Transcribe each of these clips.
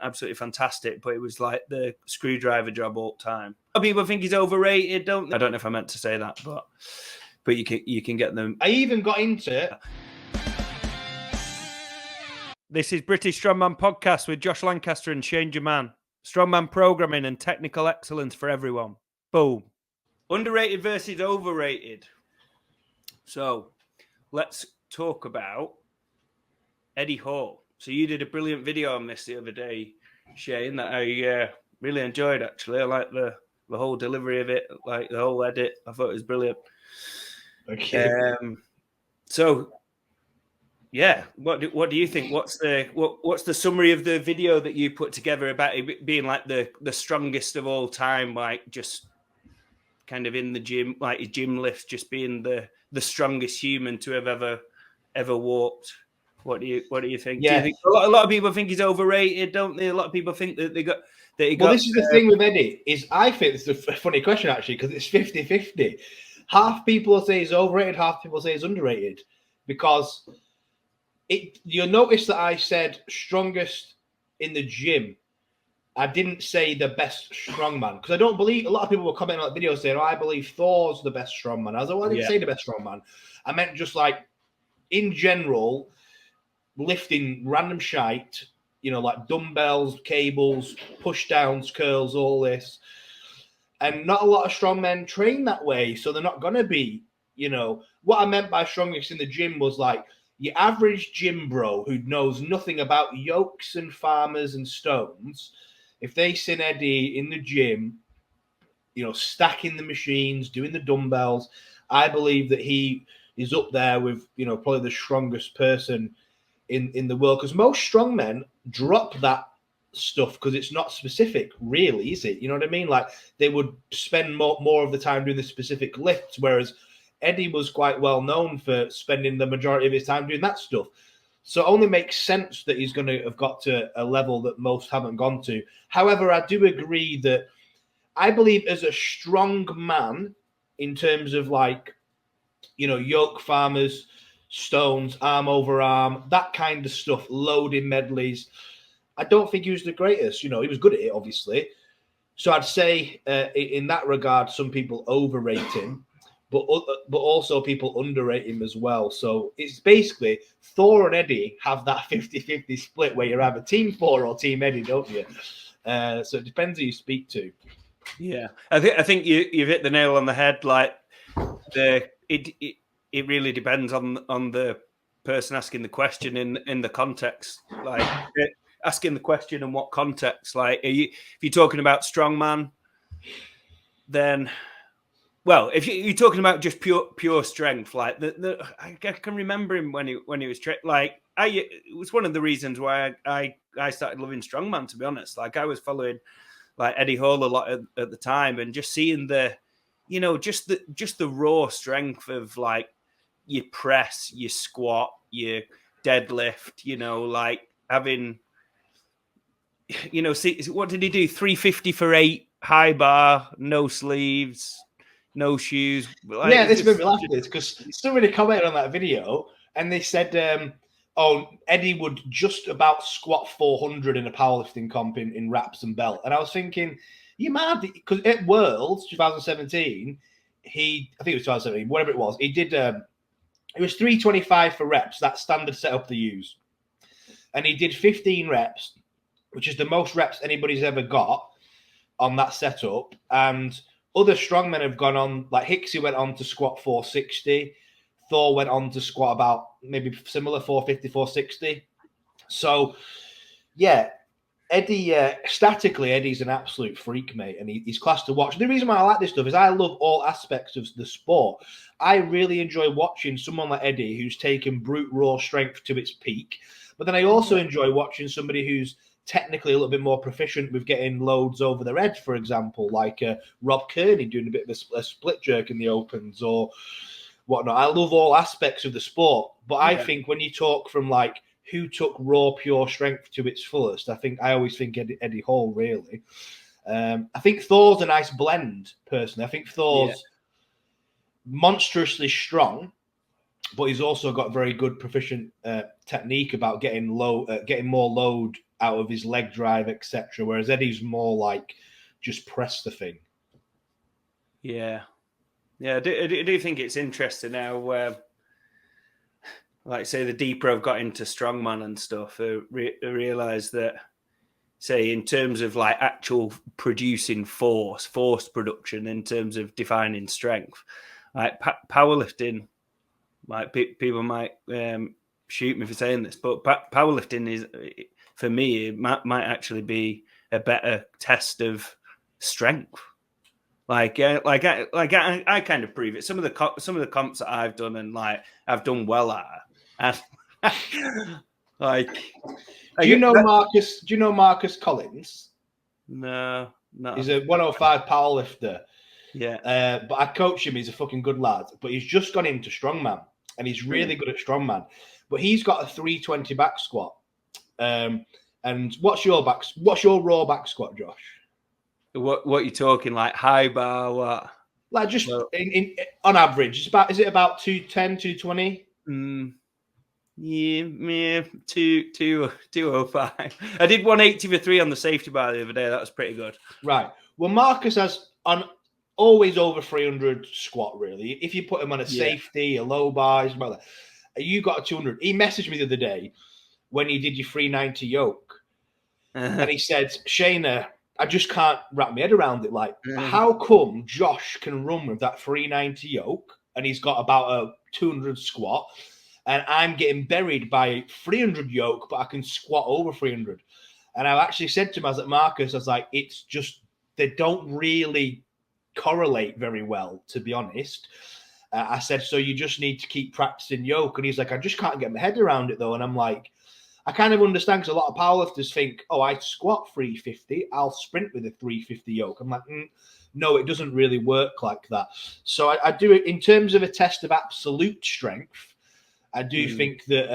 absolutely fantastic, but it was like the screwdriver job all the time. A lot of people think he's overrated, don't they? I don't know if I meant to say that, but you can get them. I even got into... This is British Strongman Podcast with Josh Lancaster and Shane Jerman. Strongman programming and technical excellence for everyone. Boom. Underrated versus overrated. So let's talk about Eddie Hall. So you did a brilliant video on this the other day, Shane, that I really enjoyed, actually. I like the whole delivery of it, like the whole edit. I thought it was brilliant. Okay. So, yeah, what do you think? What's the summary of the video that you put together about it being like the strongest of all time, like just kind of in the gym, like his gym lifts, just being the strongest human to have ever walked? What do you think? Yeah. Do you think a lot of people think he's overrated, don't they? A lot of people think that he got. Well, this is the thing with Eddie, is I think it's a funny question, actually, because it's 50-50. Half people say he's overrated, half people say he's underrated. Because you'll notice that I said strongest in the gym. I didn't say the best strongman, because I don't believe, a lot of people were commenting on that video saying, I believe Thor's the best strongman. I was like, well, I didn't say the best strongman. I meant just like, in general, lifting random shite, like dumbbells, cables, push downs, curls, all this. And not a lot of strongmen train that way, so they're not going to be, what I meant by strongest in the gym was like your average gym bro who knows nothing about yokes and farmers and stones. If they seen Eddie in the gym, stacking the machines, doing the dumbbells, I believe that he is up there with, probably the strongest person in the world. Because most strongmen drop that stuff because it's not specific, really, is it? You know what I mean? Like, they would spend more of the time doing the specific lifts, whereas Eddie was quite well known for spending the majority of his time doing that stuff. So it only makes sense that he's going to have got to a level that most haven't gone to. However, I do agree that I believe as a strong man, in terms of like, yoke farmers, stones, arm over arm, that kind of stuff, loading medleys, I don't think he was the greatest. He was good at it, obviously. So I'd say in that regard, some people overrate him, but also people underrate him as well. So it's basically Thor and Eddie have that 50-50 split where you either Team Thor or Team Eddie, don't you? So it depends who you speak to. Yeah, I think you've hit the nail on the head. Like it really depends on the person asking the question in the context. Like asking the question in what context. Like if you're talking about strongman, then. Well, if you're talking about just pure strength, like I can remember him when he was like it was one of the reasons why I started loving strongman. To be honest, like I was following like Eddie Hall a lot at the time, and just seeing the, just the raw strength of like your press, your squat, your deadlift, like having, see what did he do? 350 for 8 high bar, no sleeves. No shoes. Like, this made me laugh because somebody commented on that video and they said, Eddie would just about squat 400 in a powerlifting comp in wraps and belt. And I was thinking, you mad? Because at Worlds 2017, I think it was 2017, whatever it was, he did, it was 325 for reps, that standard setup they use. And he did 15 reps, which is the most reps anybody's ever got on that setup. And other strongmen have gone on, like Hicksy went on to squat 460. Thor went on to squat about maybe similar 450, 460. So, yeah, Eddie, statically, Eddie's an absolute freak, mate, and he's class to watch. The reason why I like this stuff is I love all aspects of the sport. I really enjoy watching someone like Eddie who's taken brute raw strength to its peak, but then I also enjoy watching somebody who's technically a little bit more proficient with getting loads over their head, for example, like Rob Kearney doing a bit of a split jerk in the opens or whatnot. I love all aspects of the sport, but I think when you talk from like who took raw, pure strength to its fullest, I always think Eddie Hall, really. I think Thor's a nice blend, personally. I think Thor's monstrously strong, but he's also got very good proficient technique about getting more load out of his leg drive, etc. Whereas Eddie's more like just press the thing. Yeah. I do think it's interesting now. Like say the deeper I've got into strongman and stuff, I realise that, say, in terms of like actual producing force production, in terms of defining strength, like powerlifting, like people might shoot me for saying this, but powerlifting is, for me, it might actually be a better test of strength. I kind of prove it. Some of the comps that I've done and like I've done well at, and like. Do you know Marcus Collins? No. He's a 105 powerlifter. Yeah. But I coach him. He's a fucking good lad. But he's just gone into strongman, and he's really good at strongman. But he's got a 320 back squat. And what's your raw back squat, Josh? What you talking, like high bar? What? Like just on average, is it about 210, 220? Yeah, 205. I did 180 for 3 on the safety bar the other day. That was pretty good. Right. Well, Marcus has always over 300 squat, really. If you put him on a safety, a low bar, he's about that. You got a 200. He messaged me the other day when you did your 390 yoke. And he said, Shayna, I just can't wrap my head around it. Like, how come Josh can run with that 390 yoke and he's got about a 200 squat, and I'm getting buried by 300 yoke, but I can squat over 300? And I actually said to him, I was like, Marcus, I was like, it's just, they don't really correlate very well, to be honest. I said, so you just need to keep practicing yoke. And he's like, I just can't get my head around it, though. And I'm like, I kind of understand, because a lot of powerlifters think, oh, I squat 350, I'll sprint with a 350 yoke. I'm like, no, it doesn't really work like that. So I do it in terms of a test of absolute strength. I do think that,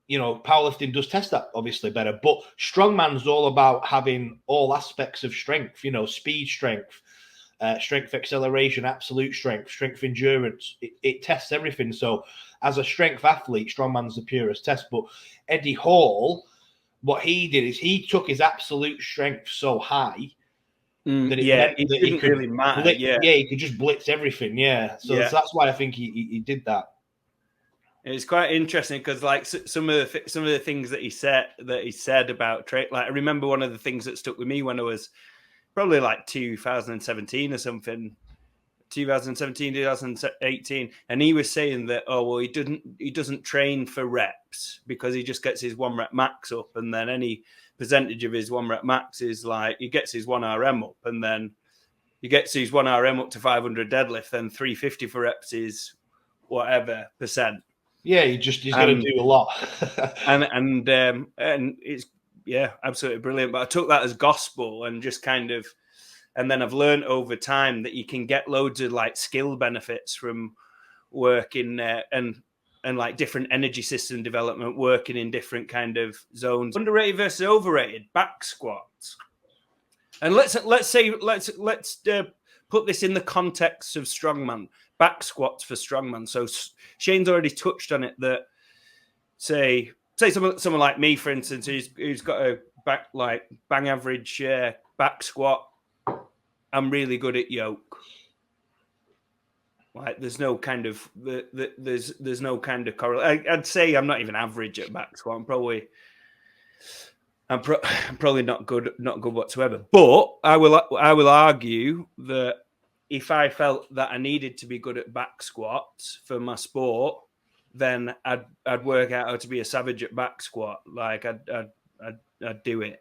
powerlifting does test that obviously better. But strongman's all about having all aspects of strength, speed strength, strength acceleration, absolute strength, strength endurance. It tests everything. So as a strength athlete, strongman's the purest test. But Eddie Hall, what he did is he took his absolute strength so high that it meant that didn't really matter. He could just blitz everything. So that's why I think he did that. It's quite interesting because, like, some of the things that he said about trade. Like, I remember one of the things that stuck with me when I was probably like 2017 or something, 2018, and he was saying that, he doesn't train for reps because he just gets his 1 rep max up, and then any percentage of his 1 rep max is like he gets his 1 RM up, and then he gets his 1 RM up to 500 deadlift, then 350 for reps is whatever percent. Yeah, he's going to do a lot. and it's absolutely brilliant. But I took that as gospel and just kind of, and then I've learned over time that you can get loads of like skill benefits from working and like different energy system development, working in different kind of zones. Underrated versus overrated back squats. And let's put this in the context of strongman. Back squats for strongman. So Shane's already touched on it. That say someone like me, for instance, who's got a bang average back squat. I'm really good at yoke. Like there's no kind of there's no kind of correlation. I'd say I'm not even average at back squat. I'm probably not good whatsoever. But I will argue that if I felt that I needed to be good at back squats for my sport, then I'd work out how to be a savage at back squat. Like I'd do it.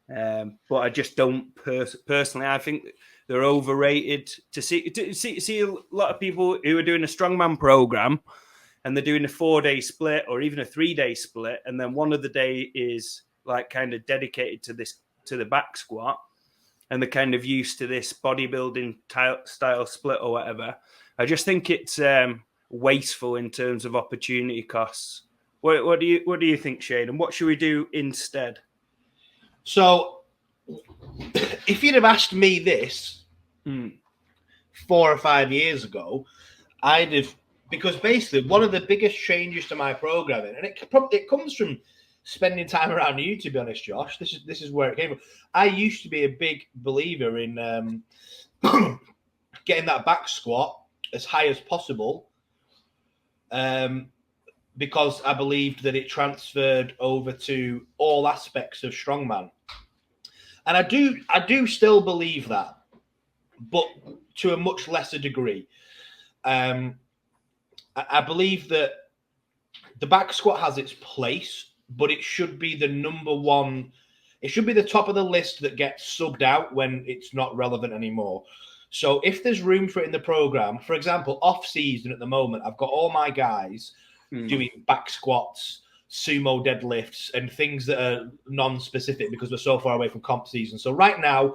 But I just don't personally. I think they're overrated. To see a lot of people who are doing a strongman program and they're doing a 4-day split or even a 3-day split, and then one of the day is like kind of dedicated to the back squat, and they're kind of used to this bodybuilding style split or whatever. I just think it's wasteful in terms of opportunity costs. What do you think, Shane? And what should we do instead? So, if you'd have asked me this 4 or 5 years ago, because basically one of the biggest changes to my programming, and it comes from spending time around you, to be honest, Josh. This is where it came from. I used to be a big believer in getting that back squat as high as possible, because I believed that it transferred over to all aspects of strongman. And I do still believe that, but to a much lesser degree. I believe that the back squat has its place, but it should be the number one. It should be the top of the list that gets subbed out when it's not relevant anymore. So if there's room for it in the program, for example, off season at the moment, I've got all my guys doing back squats, sumo deadlifts, and things that are non-specific because we're so far away from comp season. So right now,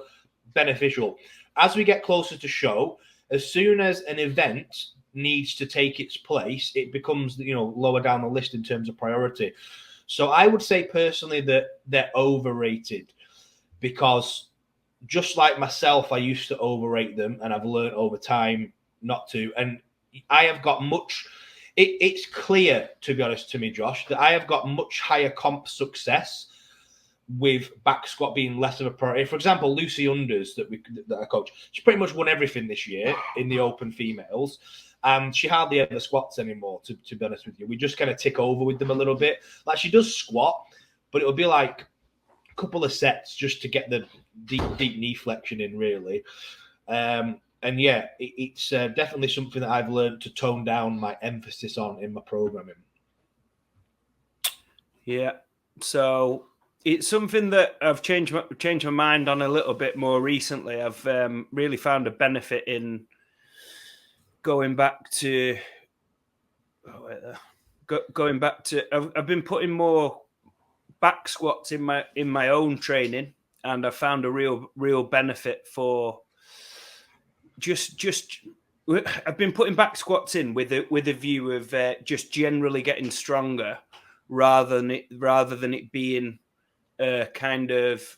beneficial. As we get closer to show, as soon as an event needs to take its place, it becomes, lower down the list in terms of priority. So I would say personally that they're overrated, because just like myself, I used to overrate them, and I've learned over time not to. And I have got much. It's clear, to be honest to me, Josh, that I have got much higher comp success with back squat being less of a priority. For example, Lucy Unders that I coach, she pretty much won everything this year in the open females. And she hardly ever squats anymore, to be honest with you. We just kind of tick over with them a little bit. Like, she does squat, but it'll be like a couple of sets just to get the deep knee flexion in, really. And yeah, it's definitely something that I've learned to tone down my emphasis on in my programming. Yeah. So it's something that I've changed my mind on a little bit more recently. I've really found a benefit in going back to. I've been putting more back squats in my own training, and I found a real benefit for just. I've been putting back squats in with a view of just generally getting stronger, rather than it being a kind of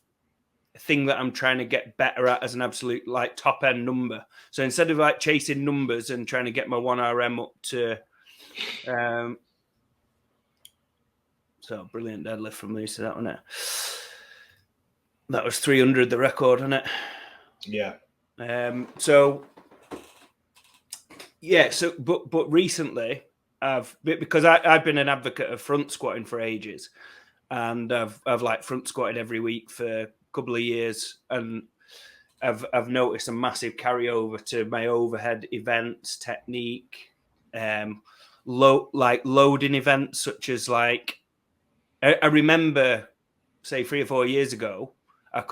thing that I'm trying to get better at as an absolute like top end number. So instead of like chasing numbers and trying to get my 1RM up to, so brilliant deadlift from Lucy, that one there. That was 300, the record, wasn't it? Yeah. But recently because I've been an advocate of front squatting for ages, and I've like front squatted every week for a couple of years, and I've noticed a massive carryover to my overhead events, technique, loading events, such as like I remember, say 3 or 4 years ago, I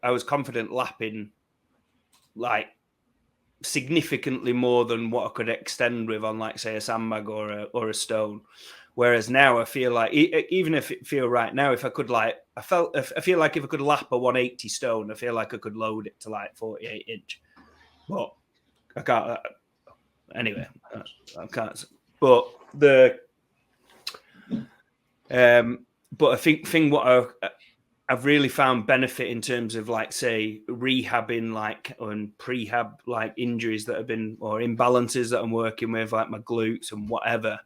was confident lapping like significantly more than what I could extend with on, like, say, a sandbag or a stone. Whereas now I feel like, even if it feel right now, if I could I feel like if I could lap a 180 stone, I feel like I could load it to like 48 inch. But I can't. Anyway, I can't. But I think what I've really found benefit in terms of, like, say, rehabbing, like, and prehab, like, injuries that have been, or imbalances that I'm working with, like my glutes and whatever.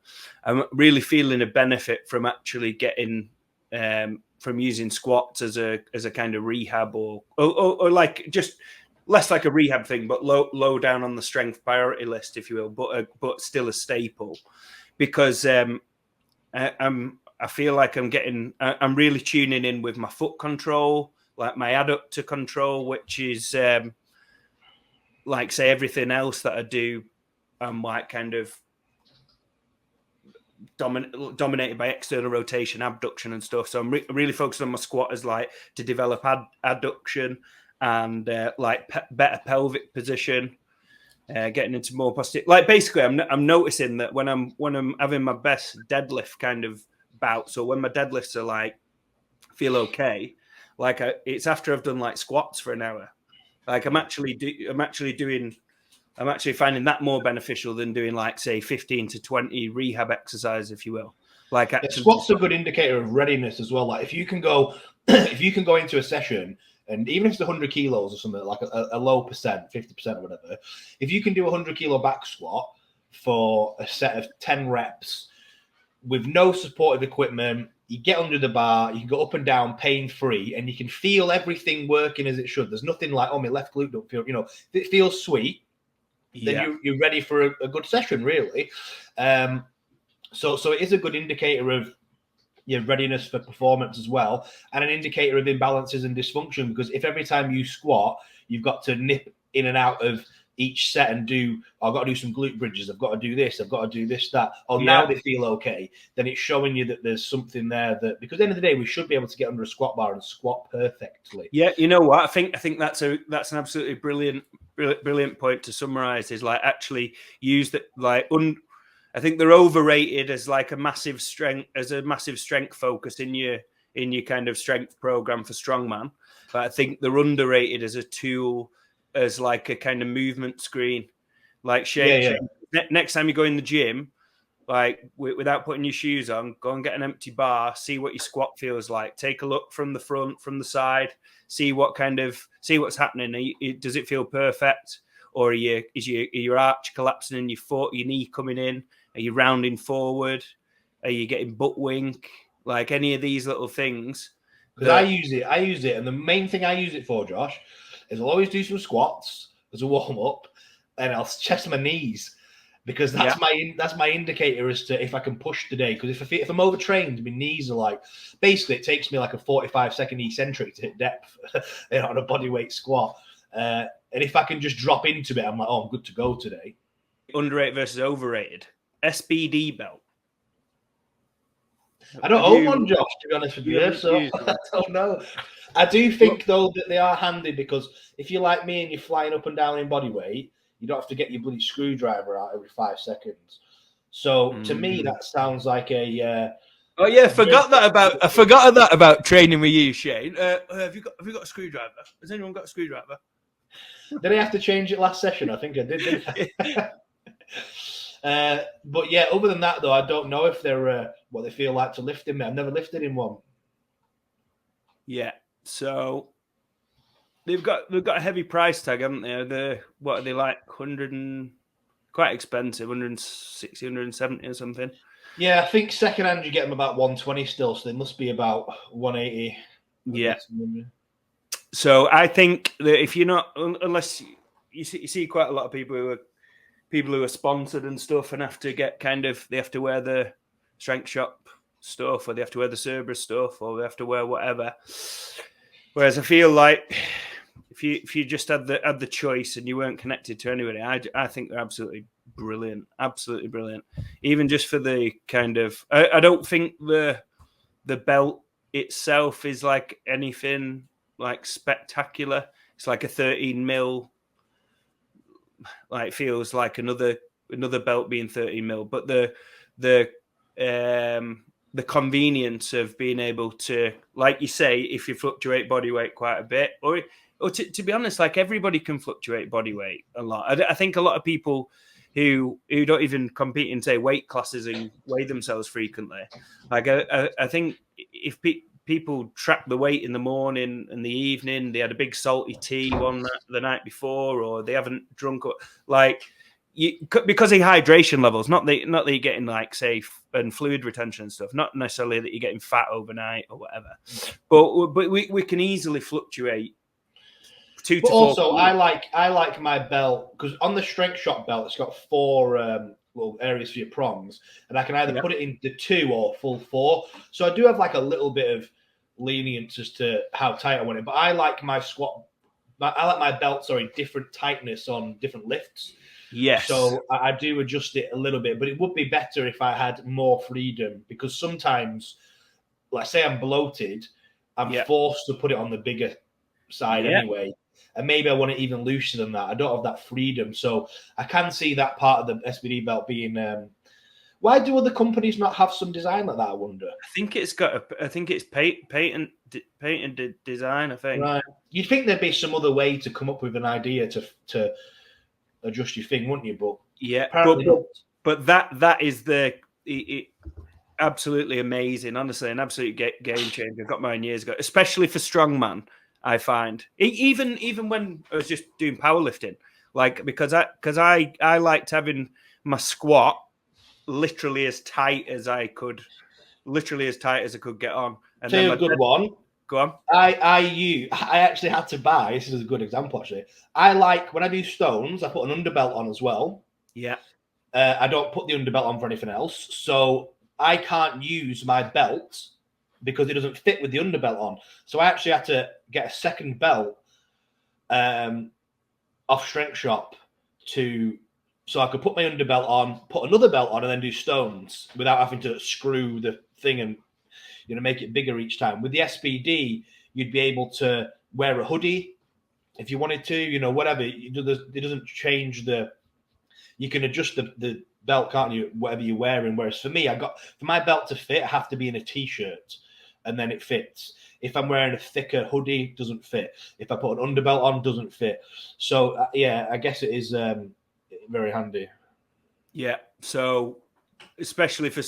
I'm really feeling a benefit from actually getting, from using squats as a kind of rehab, or like just less like a rehab thing, but low down on the strength priority list, if you will, but still a staple, because I feel like I'm really tuning in with my foot control, like my adductor control, which is like, say, everything else that I do, I'm like kind of dominated by external rotation, abduction and stuff. So I'm really focused on my squat as like to develop adduction and better pelvic position, getting into more positive. Like, basically, I'm noticing that when I'm having my best deadlift kind of bout, so when my deadlifts are like feel okay, like it's after I've done like squats for an hour. Like I'm actually finding that more beneficial than doing, like, say, 15 to 20 rehab exercise, if you will. Like, actually, squats a good indicator of readiness as well. Like, if you can go into a session, and even if it's 100 kilos or something, like a low percent, 50% or whatever, if you can do a 100 kilo back squat for a set of 10 reps with no supportive equipment, You get under the bar, you can go up and down pain-free, and you can feel everything working as it should. There's nothing like, oh, my left glute don't feel, if it feels sweet, then you're ready for a good session, really. So it is a good indicator of your readiness for performance as well, and an indicator of imbalances and dysfunction, because if every time you squat, you've got to nip in and out of each set and I've got to do some glute bridges, I've got to do this, I've got to do this, that. Now they feel okay. Then it's showing you that there's something there that, because at the end of the day, we should be able to get under a squat bar and squat perfectly. Yeah, you know what? I think that's an absolutely brilliant point to summarize, is like actually use that, like I think they're overrated as like a massive strength focus in your kind of strength program for strongman. But I think they're underrated as a tool, as like a kind of movement screen. Like Shane, next time you go in the gym, like without putting your shoes on, go and get an empty bar, see what your squat feels like. Take a look from the front, from the side, see what's happening. Does it feel perfect? Or is your arch collapsing in your foot, your knee coming in? Are you rounding forward? Are you getting butt wink? Like any of these little things. Because I use it. And the main thing I use it for, Josh, is I'll always do some squats as a warm-up, and I'll chest my knees, because that's my indicator as to if I can push today. Because if I'm overtrained, my knees are like, basically it takes me like a 45-second eccentric to hit depth on a bodyweight squat. And if I can just drop into it, I'm like, oh, I'm good to go today. Underrated versus overrated. SBD belt. I don't own one, Josh, to be honest with you, so I don't know. I do think, though, that they are handy, because if you're like me and you're flying up and down in body weight, you don't have to get your bloody screwdriver out every 5 seconds. So to me, that sounds like a. Oh yeah, I forgot that about training with you, Shane. Have you got a screwdriver? Has anyone got a screwdriver? Did I have to change it last session? I think I did. Didn't I? But yeah, other than that, though, I don't know if they're what they feel like to lift in me. I've never lifted in one. Yeah, so they've got a heavy price tag, haven't they? What are they like? Quite expensive, 160, 170 or something. Yeah, I think secondhand you get them about 120 still, so they must be about 180. Yeah. So I think that if you're not, unless you see quite a lot of people who are sponsored and stuff, and have to get they have to wear the Strength Shop stuff, or they have to wear the Cerberus stuff, or they have to wear whatever. Whereas I feel like if you just had the choice and you weren't connected to anybody, I think they're absolutely brilliant. Even just for the kind of, I don't think the belt itself is like anything like spectacular. It's like a 13 mil. Like feels like another belt being 13 mil, but the convenience of being able to, like you say, if you fluctuate body weight quite a bit, or to be honest, like everybody can fluctuate body weight a lot. I think a lot of people who don't even compete in, say, weight classes and weigh themselves frequently, like I think if people track the weight in the morning and the evening, they had a big salty tea the night before, or they haven't drunk, like because of hydration levels, not that you're getting like safe and fluid retention and stuff, not necessarily that you're getting fat overnight or whatever, but we can easily fluctuate. But also, I like my belt, because on the Strength Shop belt, it's got 4 little areas for your prongs, and I can either put it into 2 or full 4. So I do have like a little bit of lenience as to how tight I want it. But I like my belt, different tightness on different lifts. Yes. So I do adjust it a little bit, but it would be better if I had more freedom, because sometimes, like say I'm bloated, I'm forced to put it on the bigger side anyway. And maybe I want it even looser than that. I don't have that freedom. So I can see that part of the SBD belt being... why do other companies not have some design like that, I wonder? I think it's patented design, I think. Right. You'd think there'd be some other way to come up with an idea to adjust your thing, wouldn't you? But yeah, apparently but that is absolutely amazing. Honestly, an absolute game changer. I got mine years ago, especially for strongman. I find even when I was just doing powerlifting, like because I liked having my squat literally as tight as I could literally as tight as I could get on. And Say then a good one. Go on. I actually had to buy. This is a good example. Actually, I like when I do stones. I put an underbelt on as well. Yeah. I don't put the underbelt on for anything else, so I can't use my belt because it doesn't fit with the underbelt on. So I actually had to get a second belt off Strength Shop so I could put my underbelt on, put another belt on, and then do stones without having to screw the thing and make it bigger each time. With the SBD, you'd be able to wear a hoodie if you wanted to, whatever. It doesn't change you can adjust the belt, can't you? Whatever you're wearing. Whereas for me, for my belt to fit, I have to be in a t-shirt, and then it fits. If I'm wearing a thicker hoodie, it doesn't fit. If I put an underbelt on, it doesn't fit. So I guess it is very handy. Yeah. So especially for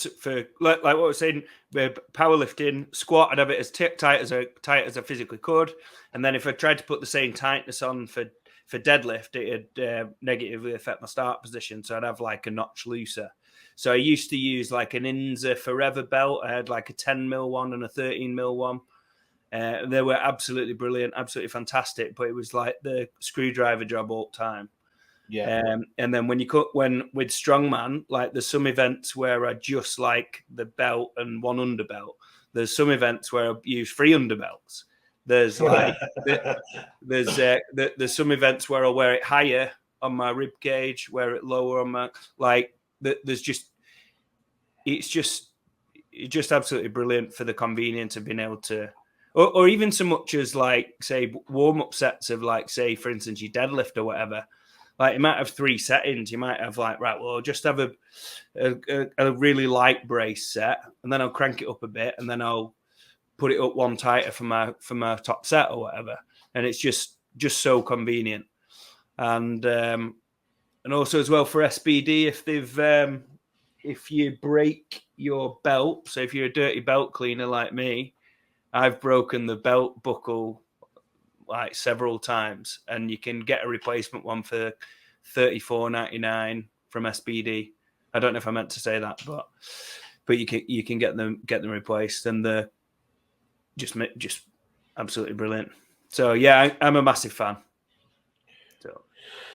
like what I was saying, powerlifting, squat, I'd have it as tight as I physically could, and then if I tried to put the same tightness on for deadlift, it'd negatively affect my start position. So I'd have like a notch looser. So I used to use like an Inza Forever belt. I had like a 10 mil one and a 13 mil one. They were absolutely brilliant, absolutely fantastic. But it was like the screwdriver job all the time. Yeah. And then with Strongman, like there's some events where I just like the belt and one underbelt. There's some events where I use 3 underbelts. There's like there's some events where I'll wear it higher on my rib cage, wear it lower on my it's just absolutely brilliant for the convenience of being able to, or even so much as like say warm up sets of like say for instance your deadlift or whatever. Like you might have 3 settings. You might have like I'll just have a really light brace set, and then I'll crank it up a bit, and then I'll put it up one tighter for my top set or whatever, and it's just so convenient. And also as well for SBD, if you break your belt, so if you're a dirty belt cleaner like me, I've broken the belt buckle like several times, and you can get a replacement one for $34.99 from SBD. I don't know if I meant to say that, but you can get them replaced, and they're just absolutely brilliant. So yeah, I'm a massive fan.